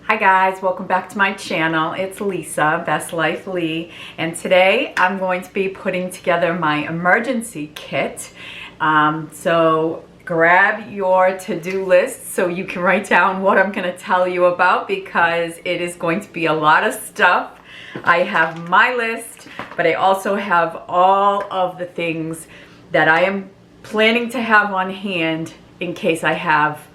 Hi guys, welcome back to my channel. It's Lisa, Best Life Lee, and today I'm going to be putting together my emergency kit. So grab your to-do list so you can write down what I'm going to tell you about, because it is going to be a lot of stuff. I have my list, but I also have all of the things that I am planning to have on hand in case I have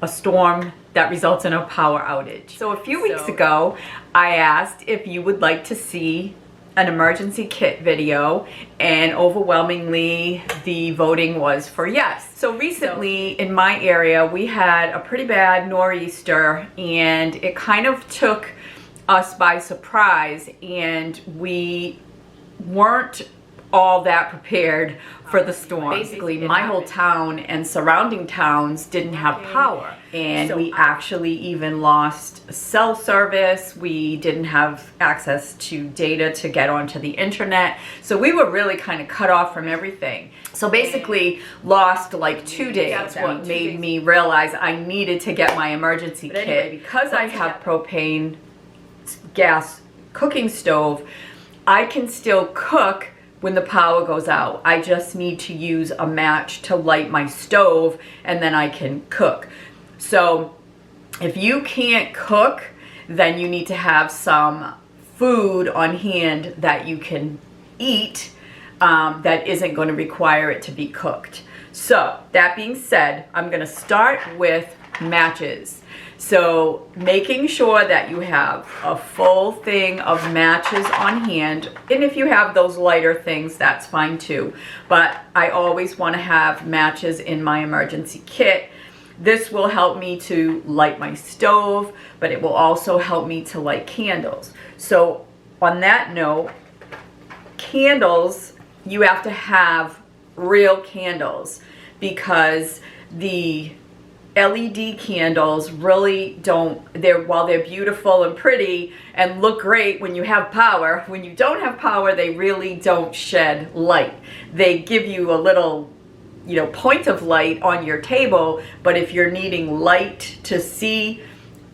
a storm that results in a power outage. So a few weeks ago, I asked if you would like to see an emergency kit video, and overwhelmingly the voting was for yes. So recently in my area, we had a pretty bad nor'easter, and it kind of took us by surprise, and we weren't all that prepared for the storm. Basically, my whole town and surrounding towns didn't have power, and we actually even lost cell service. We didn't have access to data to get onto the internet, so we were really kind of cut off from everything. So basically lost like 2 days. That's what made me realize I needed to get my emergency kit. Anyway, because I have propane gas cooking stove, I can still cook when the power goes out. I just need to use a match to light my stove, and then I can cook. So if you can't cook, then you need to have some food on hand that you can eat that isn't going to require it to be cooked. So that being said, I'm going to start with matches. So making sure that you have a full thing of matches on hand, and if you have those lighter things, that's fine too. But I always want to have matches in my emergency kit. This will help me to light my stove, but it will also help me to light candles. So on that note, candles, you have to have real candles, because the LED candles really don't, while they're beautiful and pretty and look great when you have power, when you don't have power, they really don't shed light. They give you a little, point of light on your table, but if you're needing light to see,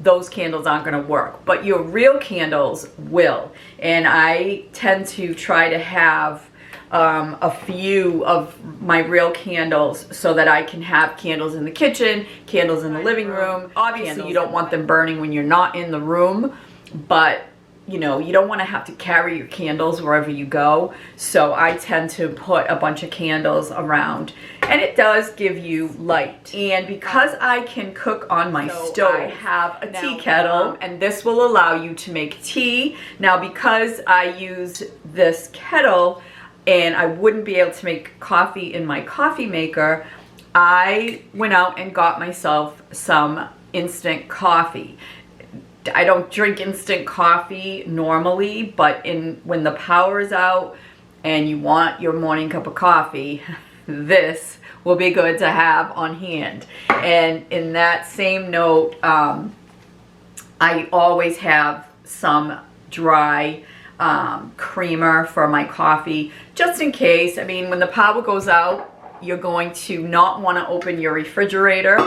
those candles aren't going to work. But your real candles will. And I tend to try to have a few of my real candles so that I can have candles in the kitchen, candles in the living room. Obviously, you don't want them burning when you're not in the room, but you don't want to have to carry your candles wherever you go. So I tend to put a bunch of candles around, and it does give you light. And because I can cook on my stove, I have a tea kettle, and this will allow you to make tea. Now, because I use this kettle and I wouldn't be able to make coffee in my coffee maker, I went out and got myself some instant coffee. I don't drink instant coffee normally, but when the power is out and you want your morning cup of coffee, this will be good to have on hand. And in that same note, I always have some dry creamer for my coffee, just in case. I mean, when the power goes out, you're going to not want to open your refrigerator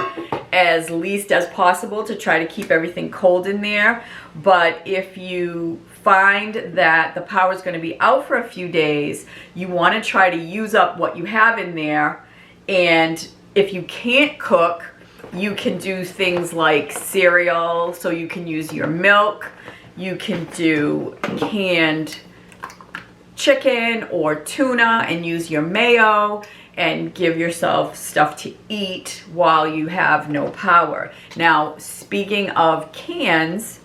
as least as possible to try to keep everything cold in there. But if you find that the power is going to be out for a few days, you want to try to use up what you have in there. And if you can't cook, you can do things like cereal, so you can use your milk. You can do canned chicken or tuna and use your mayo and give yourself stuff to eat while you have no power. Now, speaking of cans,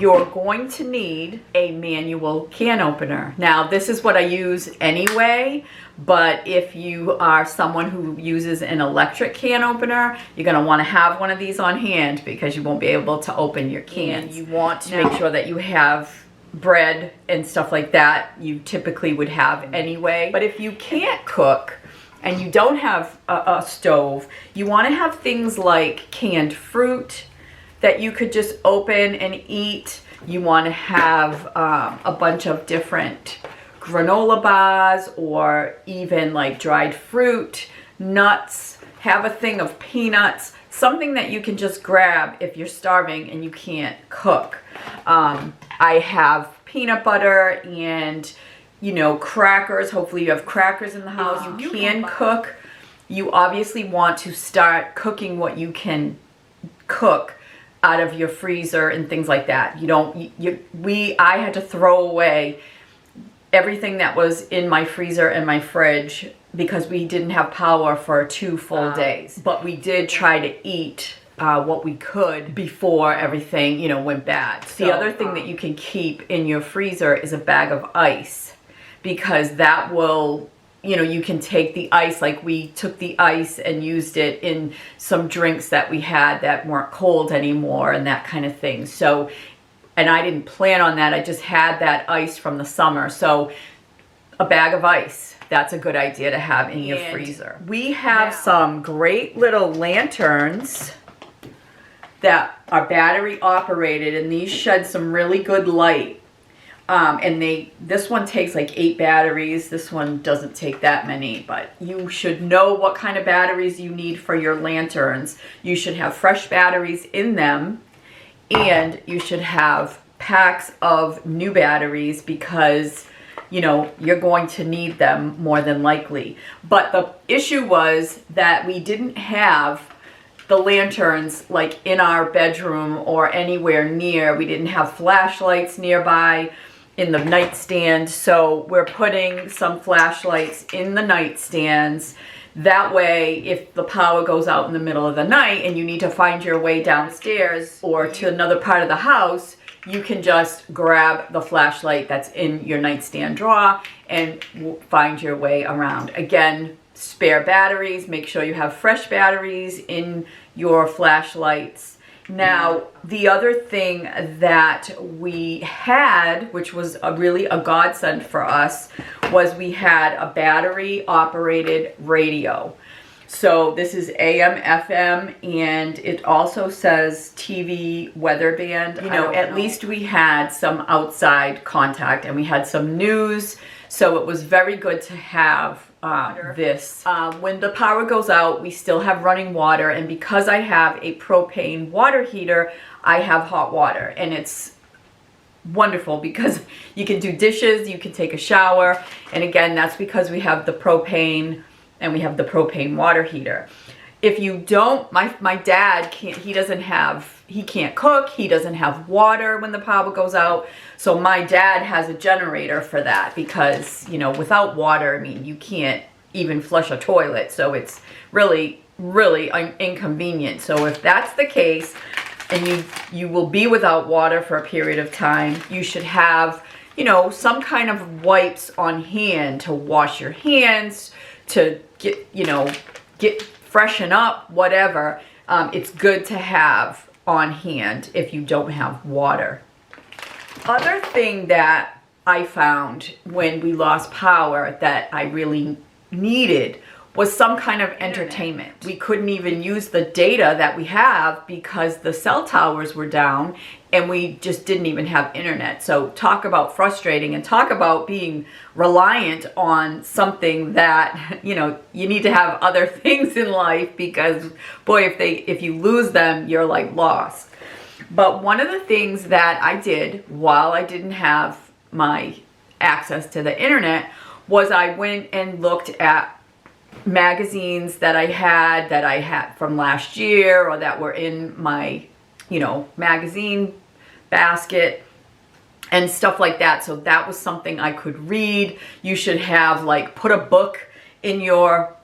you're going to need a manual can opener. Now, this is what I use anyway, but if you are someone who uses an electric can opener, you're going to want to have one of these on hand, because you won't be able to open your cans. You want to make sure that you have bread and stuff like that you typically would have anyway. But if you can't cook and you don't have a stove, you want to have things like canned fruit that you could just open and eat. You want to have a bunch of different granola bars, or even like dried fruit, nuts. Have a thing of peanuts, something that you can just grab if you're starving and you can't cook. I have peanut butter and, you know, crackers. Hopefully you have crackers in the house. You can cook. You obviously want to start cooking what you can cook out of your freezer and things like that. You don't, I had to throw away everything that was in my freezer and my fridge because we didn't have power for 2 full days. But we did try to eat what we could before everything, you know, went bad. So, the other thing that you can keep in your freezer is a bag of ice, because that will, you know, you can take the ice, like we took the ice and used it in some drinks that we had that weren't cold anymore and that kind of thing. So, and I didn't plan on that. I just had that ice from the summer. So a bag of ice, that's a good idea to have in your freezer. We have some great little lanterns that are battery operated, and these shed some really good light. And this one takes like 8 batteries. This one doesn't take that many, but you should know what kind of batteries you need for your lanterns. You should have fresh batteries in them, and you should have packs of new batteries because, you know, you're going to need them more than likely. But the issue was that we didn't have the lanterns like in our bedroom or anywhere near. We didn't have flashlights nearby in the nightstand, so we're putting some flashlights in the nightstands. That way, if the power goes out in the middle of the night and you need to find your way downstairs or to another part of the house, you can just grab the flashlight that's in your nightstand drawer and find your way around. Again, spare batteries. Make sure you have fresh batteries in your flashlights. Now, the other thing that we had, which was really a godsend for us, was we had a battery operated radio. So this is AM, FM, and it also says TV weather band. You know, at least we had some outside contact and we had some news. So it was very good to have this. When the power goes out, we still have running water, and because I have a propane water heater, I have hot water, and it's wonderful because you can do dishes, you can take a shower, and again, that's because we have the propane and we have the propane water heater. If you don't, my dad can't, he can't cook, he doesn't have water when the power goes out, so my dad has a generator for that because, you know, without water, I mean, you can't even flush a toilet, so it's really, really inconvenient. So if that's the case, and you will be without water for a period of time, you should have, you know, some kind of wipes on hand to wash your hands, to get, you know, freshen up, whatever. It's good to have on hand if you don't have water. Other thing that I found when we lost power that I really needed was some kind of entertainment. We couldn't even use the data that we have because the cell towers were down and we just didn't even have internet. So talk about frustrating, and talk about being reliant on something that, you know, you need to have other things in life because, boy, if you lose them, you're like lost. But one of the things that I did while I didn't have my access to the internet was I went and looked at magazines that I had from last year or that were in my, you know, magazine basket and stuff like that. So that was something I could read. You should have, like, put a book in your,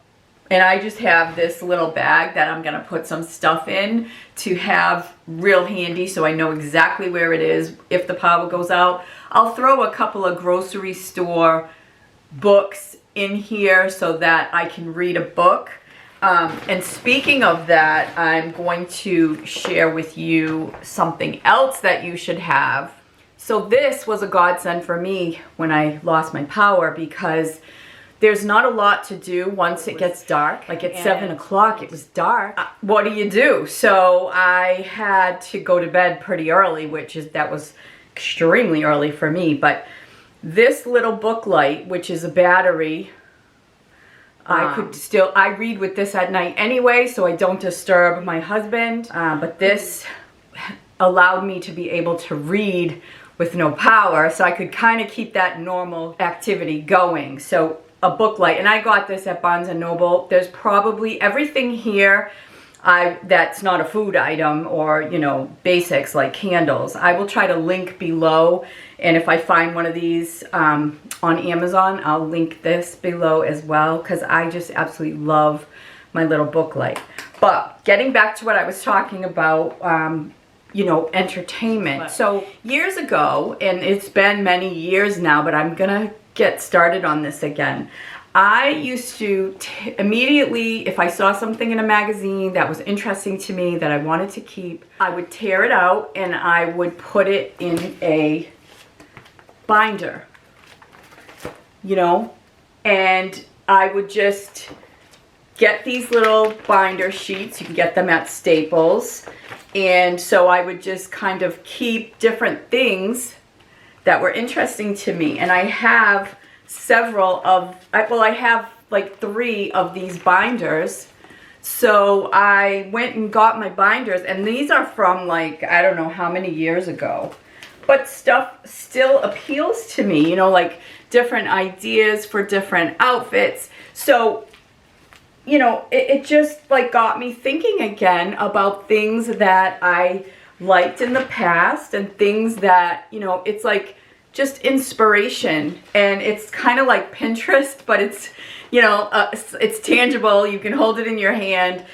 and I just have this little bag that I'm gonna put some stuff in to have real handy so I know exactly where it is if the power goes out. I'll throw a couple of grocery store books in here so that I can read a book. And speaking of that, I'm going to share with you something else that you should have. So this was a godsend for me when I lost my power because there's not a lot to do once it gets dark. Like at 7 o'clock, it was dark. What do you do? So I had to go to bed pretty early, that was extremely early for me. But this little book light, which is a battery, I read with this at night anyway, so I don't disturb my husband. But this allowed me to be able to read with no power, so I could kind of keep that normal activity going. So a book light, and I got this at Barnes & Noble. There's probably everything here that's not a food item or, you know, basics like candles. I will try to link below, and if I find one of these on Amazon, I'll link this below as well, because I just absolutely love my little book light. But getting back to what I was talking about, you know, entertainment. So years ago, and it's been many years now, but I'm gonna get started on this again. I used to immediately, if I saw something in a magazine that was interesting to me that I wanted to keep, I would tear it out and I would put it in a binder, you know, and I would just get these little binder sheets. You can get them at Staples. And so I would just kind of keep different things that were interesting to me. And I have several of, well, I have like 3 of these binders. So I went and got my binders, and these are from like, I don't know how many years ago. But stuff still appeals to me, you know, like different ideas for different outfits. So, you know, it just like got me thinking again about things that I liked in the past and things that, you know, it's like just inspiration. And it's kind of like Pinterest, but it's, you know, it's tangible. You can hold it in your hand,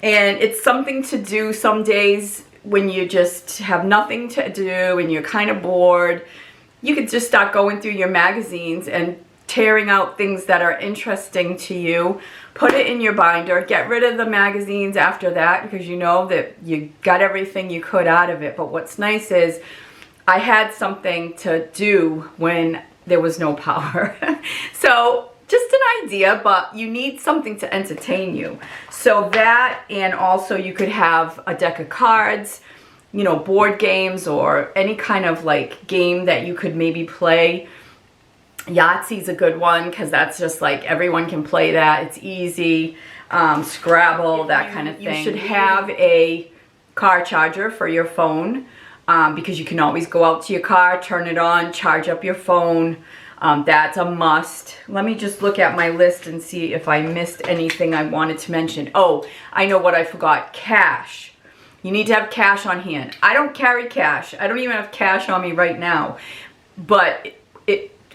and it's something to do some days when you just have nothing to do and you're kind of bored. You could just start going through your magazines and tearing out things that are interesting to you, put it in your binder, get rid of the magazines after that, because you know that you got everything you could out of it. But what's nice is I had something to do when there was no power. So just an idea, but you need something to entertain you. So that, and also you could have a deck of cards, you know, board games, or any kind of like game that you could maybe play. Yahtzee's a good one, because that's just like everyone can play that. It's easy. Scrabble, that kind of thing. You should have a car charger for your phone, because you can always go out to your car, turn it on, charge up your phone. That's a must. Let me just look at my list and see if I missed anything I wanted to mention. Oh, I know what I forgot. Cash. You need to have cash on hand. I don't carry cash. I don't even have cash on me right now. But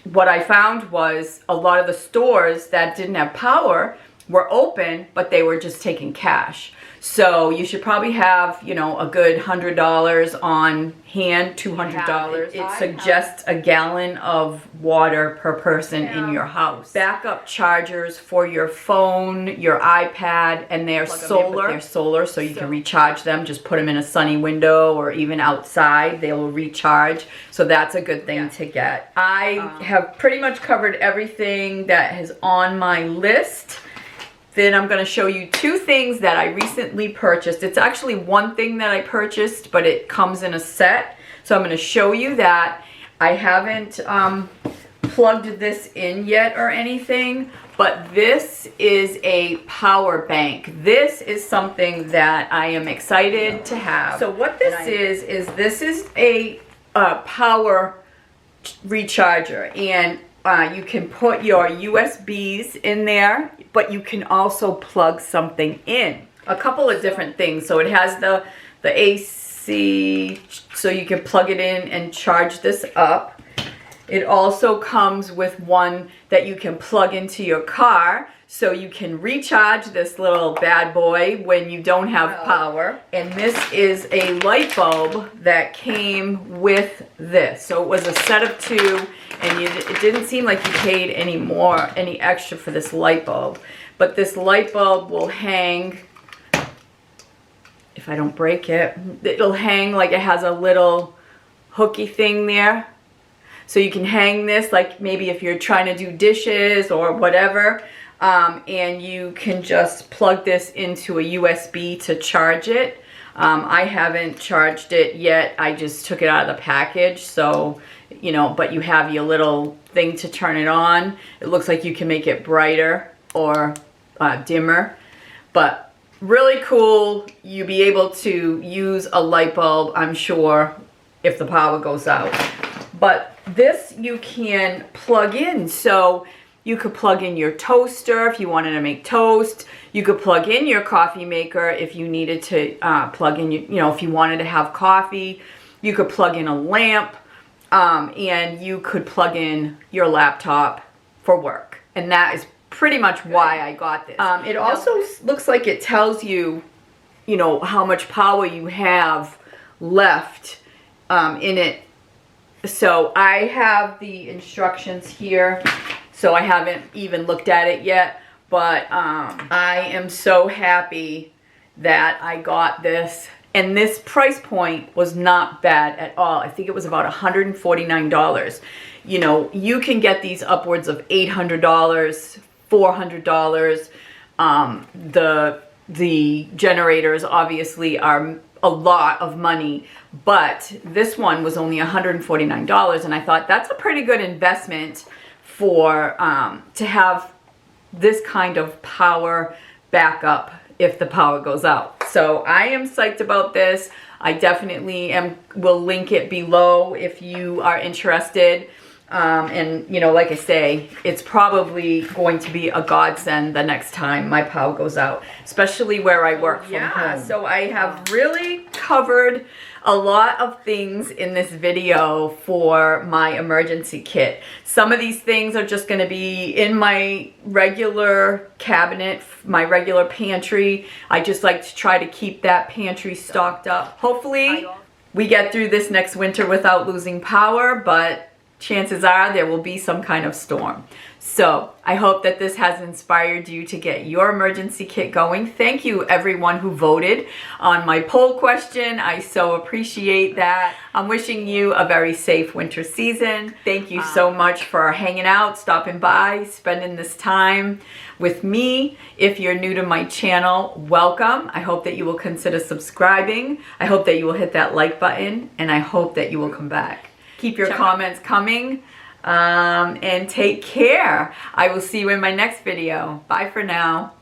what I found was a lot of the stores that didn't have power were open, but they were just taking cash. So you should probably have, you know, a good $100 on hand, $200. It suggests a gallon of water per person in your house. Backup chargers for your phone, your iPad, and they're solar. They're solar, so you can recharge them. Just put them in a sunny window or even outside. They will recharge. So that's a good thing to get. I have pretty much covered everything that is on my list. Then I'm going to show you 2 things that I recently purchased. It's actually one thing that I purchased, but it comes in a set. So I'm going to show you that. I haven't plugged this in yet or anything, but this is a power bank. This is something that I am excited to have. So what this is this is a power recharger, and you can put your USBs in there, but you can also plug something in. A couple of different things. So it has the AC, so you can plug it in and charge this up. It also comes with one that you can plug into your car, so you can recharge this little bad boy when you don't have power. And this is a light bulb that came with this. So it was a set of 2, and it didn't seem like you paid any extra for this light bulb. But this light bulb will hang, if I don't break it, it'll hang like it has a little hooky thing there. So you can hang this, like maybe if you're trying to do dishes or whatever, and you can just plug this into a USB to charge it. I haven't charged it yet. I just took it out of the package. So, you know, but you have your little thing to turn it on. It looks like you can make it brighter or dimmer, but really cool. You'll be able to use a light bulb, I'm sure, if the power goes out. But this you can plug in, so you could plug in your toaster if you wanted to make toast. You could plug in your coffee maker if you needed to plug in, if you wanted to have coffee. You could plug in a lamp, and you could plug in your laptop for work. And that is pretty much why I got this. It also looks like it tells you, how much power you have left in it. So I have the instructions here. So I haven't even looked at it yet, but I am so happy that I got this. And this price point was not bad at all. I think it was about $149. You can get these upwards of $800, $400. The generators obviously are a lot of money, but this one was only $149, and I thought that's a pretty good investment for to have this kind of power backup if the power goes out. So I am psyched about this. I definitely will link it below if you are interested. And like I say, it's probably going to be a godsend the next time my power goes out, especially where I work from home. So I have really covered a lot of things in this video for my emergency kit. Some of these things are just going to be in my regular cabinet, my regular pantry. I just like to try to keep that pantry stocked up. Hopefully we get through this next winter without losing power, but chances are there will be some kind of storm. So I hope that this has inspired you to get your emergency kit going. Thank you everyone who voted on my poll question. I so appreciate that. I'm wishing you a very safe winter season. Thank you so much for hanging out, stopping by, spending this time with me. If you're new to my channel, welcome. I hope that you will consider subscribing. I hope that you will hit that like button, and I hope that you will come back. Keep your comments coming, and take care. I will see you in my next video. Bye for now.